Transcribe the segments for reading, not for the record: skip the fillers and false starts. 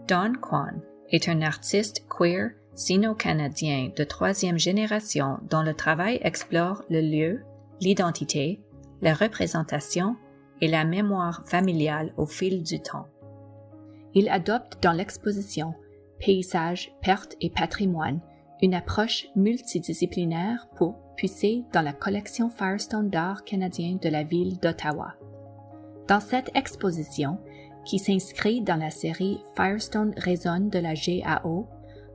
Don Kwon est un artiste queer sino-canadien de troisième génération dont le travail explore le lieu, l'identité, la représentation et la mémoire familiale au fil du temps. Il adopte dans l'exposition Paysages, pertes et patrimoine une approche multidisciplinaire pour puiser dans la collection Firestone d'art canadien de la ville d'Ottawa. Dans cette exposition, qui s'inscrit dans la série Firestone résonne de la GAO,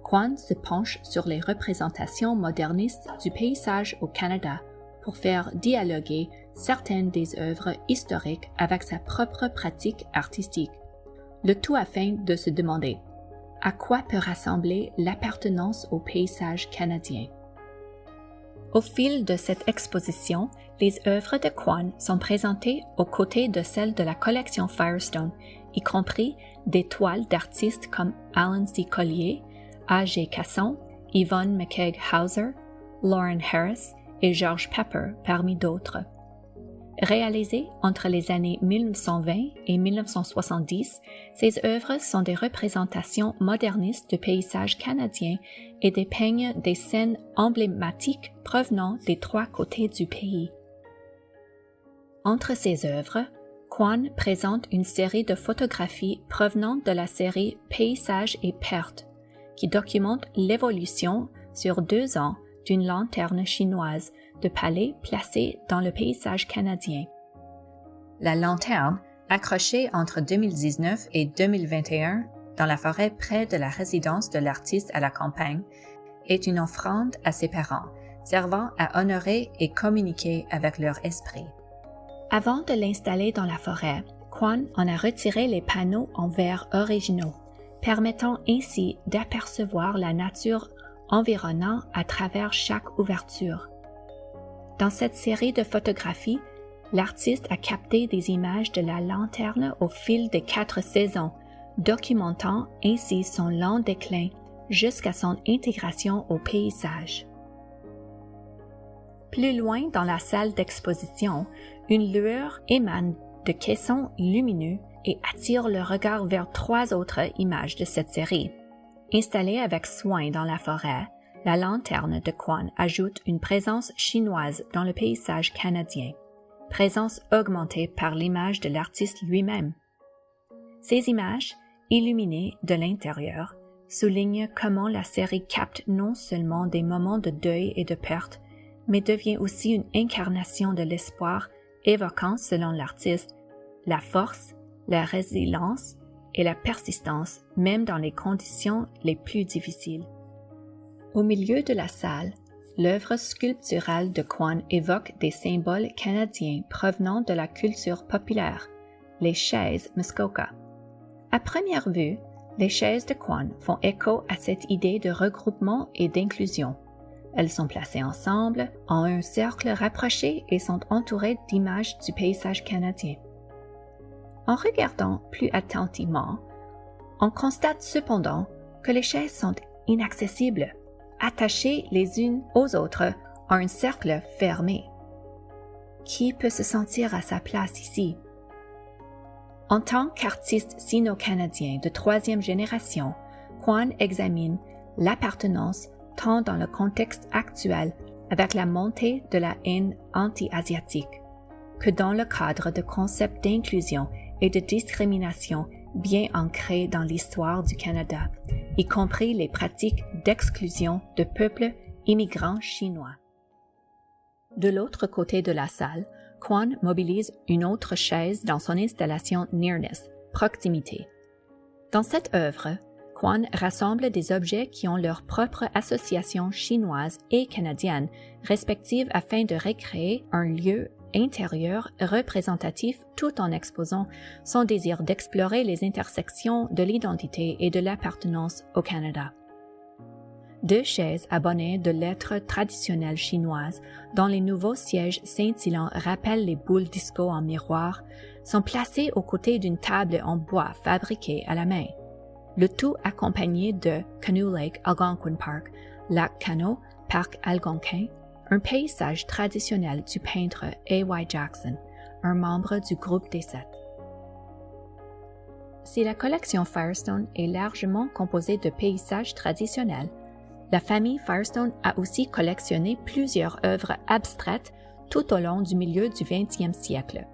Kwon se penche sur les représentations modernistes du paysage au Canada pour faire dialoguer certaines des œuvres historiques avec sa propre pratique artistique. Le tout afin de se demander à quoi peut rassembler l'appartenance au paysage canadien. Au fil de cette exposition, les œuvres de Kwon sont présentées aux côtés de celles de la collection Firestone, y compris des toiles d'artistes comme Alan C. Collier, A.G. Casson, Yvonne McKeag-Hauser, Lauren Harris et George Pepper, parmi d'autres. Réalisées entre les années 1920 et 1970, ces œuvres sont des représentations modernistes du paysage canadien et dépeignent des scènes emblématiques provenant des trois côtés du pays. Entre ces œuvres, Kwon présente une série de photographies provenant de la série Paysages et pertes, qui documente l'évolution sur 2 ans d'une lanterne chinoise de palais placée dans le paysage canadien. La lanterne, accrochée entre 2019 et 2021 dans la forêt près de la résidence de l'artiste à la campagne, est une offrande à ses parents, servant à honorer et communiquer avec leur esprit. Avant de l'installer dans la forêt, Kwon en a retiré les panneaux en verre originaux, permettant ainsi d'apercevoir la nature environnante à travers chaque ouverture. Dans cette série de photographies, l'artiste a capté des images de la lanterne au fil des 4 saisons, documentant ainsi son lent déclin jusqu'à son intégration au paysage. Plus loin dans la salle d'exposition, une lueur émane de caissons lumineux et attire le regard vers 3 autres images de cette série. Installée avec soin dans la forêt, la lanterne de Kwon ajoute une présence chinoise dans le paysage canadien, présence augmentée par l'image de l'artiste lui-même. Ces images, illuminées de l'intérieur, soulignent comment la série capte non seulement des moments de deuil et de perte, mais devient aussi une incarnation de l'espoir, évoquant, selon l'artiste, la force, la résilience et la persistance, même dans les conditions les plus difficiles. Au milieu de la salle, l'œuvre sculpturale de Kwon évoque des symboles canadiens provenant de la culture populaire, les chaises Muskoka. À première vue, les chaises de Kwon font écho à cette idée de regroupement et d'inclusion. Elles sont placées ensemble en un cercle rapproché et sont entourées d'images du paysage canadien. En regardant plus attentivement, on constate cependant que les chaises sont inaccessibles, attachées les unes aux autres en un cercle fermé. Qui peut se sentir à sa place ici? En tant qu'artiste sino-canadien de 3e génération, Kwon examine l'appartenance tant dans le contexte actuel avec la montée de la haine anti-asiatique, que dans le cadre de concepts d'inclusion et de discrimination bien ancrés dans l'histoire du Canada, y compris les pratiques d'exclusion de peuples immigrants chinois. De l'autre côté de la salle, Kwon mobilise une autre chaise dans son installation Nearness, proximité. Dans cette œuvre, Kwon rassemble des objets qui ont leur propre association chinoise et canadienne respective afin de recréer un lieu intérieur représentatif tout en exposant son désir d'explorer les intersections de l'identité et de l'appartenance au Canada. 2 chaises abonnées de lettres traditionnelles chinoises, dont les nouveaux sièges scintillants rappellent les boules disco en miroir, sont placées aux côtés d'une table en bois fabriquée à la main. Le tout accompagné de Canoe Lake Algonquin Park, Lac Cano, Parc Algonquin, un paysage traditionnel du peintre A.Y. Jackson, un membre du groupe des 7. Si la collection Firestone est largement composée de paysages traditionnels, la famille Firestone a aussi collectionné plusieurs œuvres abstraites tout au long du milieu du 20e siècle.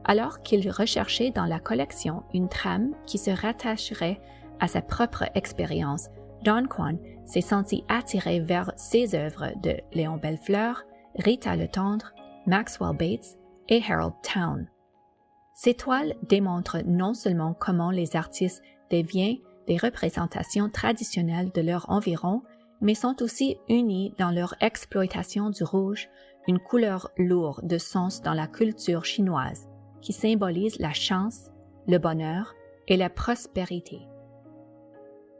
Alors qu'il recherchait dans la collection une trame qui se rattacherait à sa propre expérience, Don Juan s'est senti attiré vers ces œuvres de Léon Bellefleur, Rita Le Tendre, Maxwell Bates et Harold Town. Ces toiles démontrent non seulement comment les artistes déviennent des représentations traditionnelles de leur environ, mais sont aussi unis dans leur exploitation du rouge, une couleur lourde de sens dans la culture chinoise, qui symbolise la chance, le bonheur et la prospérité.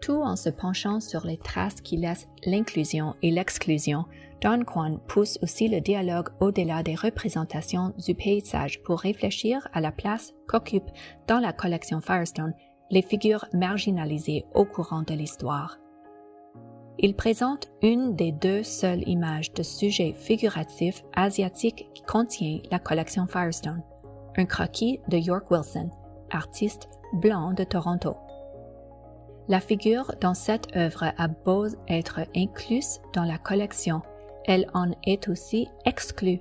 Tout en se penchant sur les traces qui laissent l'inclusion et l'exclusion, Don Juan pousse aussi le dialogue au-delà des représentations du paysage pour réfléchir à la place qu'occupent dans la collection Firestone les figures marginalisées au courant de l'histoire. Il présente une des deux seules images de sujet figuratif asiatique qui contient la collection Firestone, un croquis de York Wilson, artiste blanc de Toronto. La figure dans cette œuvre a beau être incluse dans la collection, elle en est aussi exclue.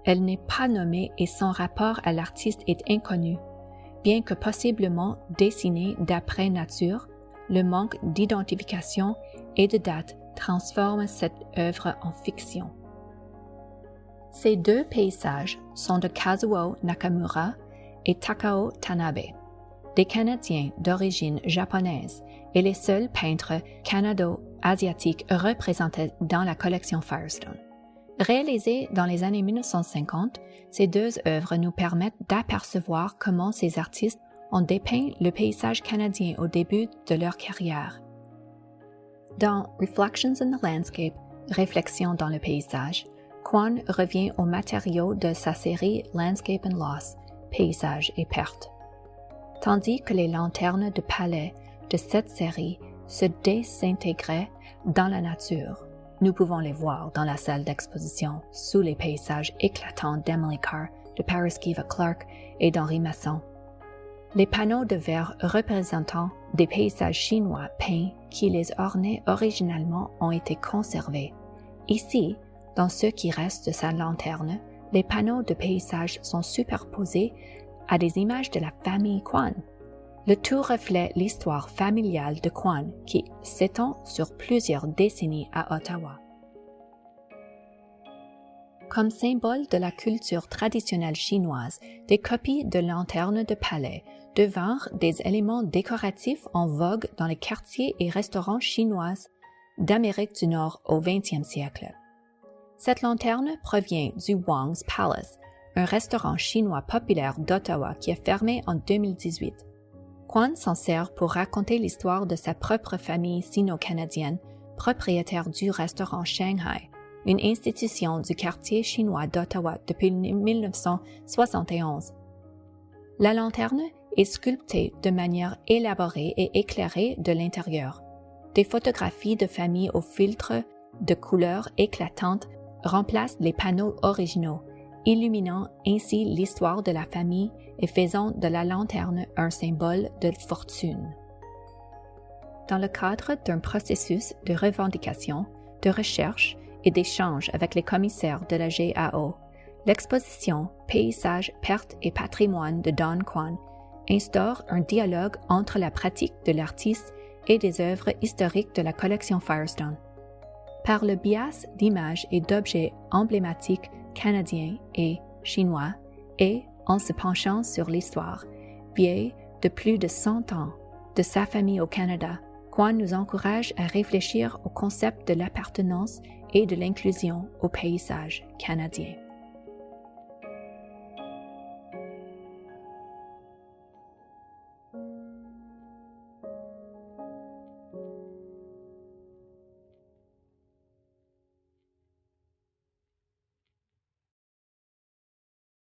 Elle n'est pas nommée et son rapport à l'artiste est inconnu. Bien que possiblement dessinée d'après nature, le manque d'identification et de date transforme cette œuvre en fiction. Ces deux paysages sont de Kazuo Nakamura et Takao Tanabe, des Canadiens d'origine japonaise et les seuls peintres canado-asiatiques représentés dans la collection Firestone. Réalisées dans les années 1950, ces deux œuvres nous permettent d'apercevoir comment ces artistes ont dépeint le paysage canadien au début de leur carrière. Dans Reflections in the Landscape, Réflexions dans le paysage, Juan revient aux matériaux de sa série Landscape and Loss, Paysages et pertes. Tandis que les lanternes de palais de cette série se désintégraient dans la nature. Nous pouvons les voir dans la salle d'exposition sous les paysages éclatants d'Emily Carr, de Paris Kiva Clark et d'Henri Masson. Les panneaux de verre représentant des paysages chinois peints qui les ornaient originalement ont été conservés. Ici, dans ce qui reste de sa lanterne, les panneaux de paysages sont superposés à des images de la famille Juan. Le tout reflète l'histoire familiale de Juan qui s'étend sur plusieurs décennies à Ottawa. Comme symbole de la culture traditionnelle chinoise, des copies de lanternes de palais devinrent des éléments décoratifs en vogue dans les quartiers et restaurants chinois d'Amérique du Nord au XXe siècle. Cette lanterne provient du Wang's Palace, un restaurant chinois populaire d'Ottawa qui a fermé en 2018. Juan s'en sert pour raconter l'histoire de sa propre famille sino-canadienne, propriétaire du restaurant Shanghai, une institution du quartier chinois d'Ottawa depuis 1971. La lanterne est sculptée de manière élaborée et éclairée de l'intérieur. Des photographies de famille au filtre de couleurs éclatantes remplacent les panneaux originaux, illuminant ainsi l'histoire de la famille et faisant de la lanterne un symbole de fortune. Dans le cadre d'un processus de revendication, de recherche et d'échange avec les commissaires de la GAO, l'exposition Paysages, pertes et patrimoine de Don Juan instaure un dialogue entre la pratique de l'artiste et des œuvres historiques de la collection Firestone. Par le biais d'images et d'objets emblématiques canadiens et chinois, et en se penchant sur l'histoire, vieille de plus de 100 ans, de sa famille au Canada, Juan nous encourage à réfléchir au concept de l'appartenance et de l'inclusion au paysage canadien.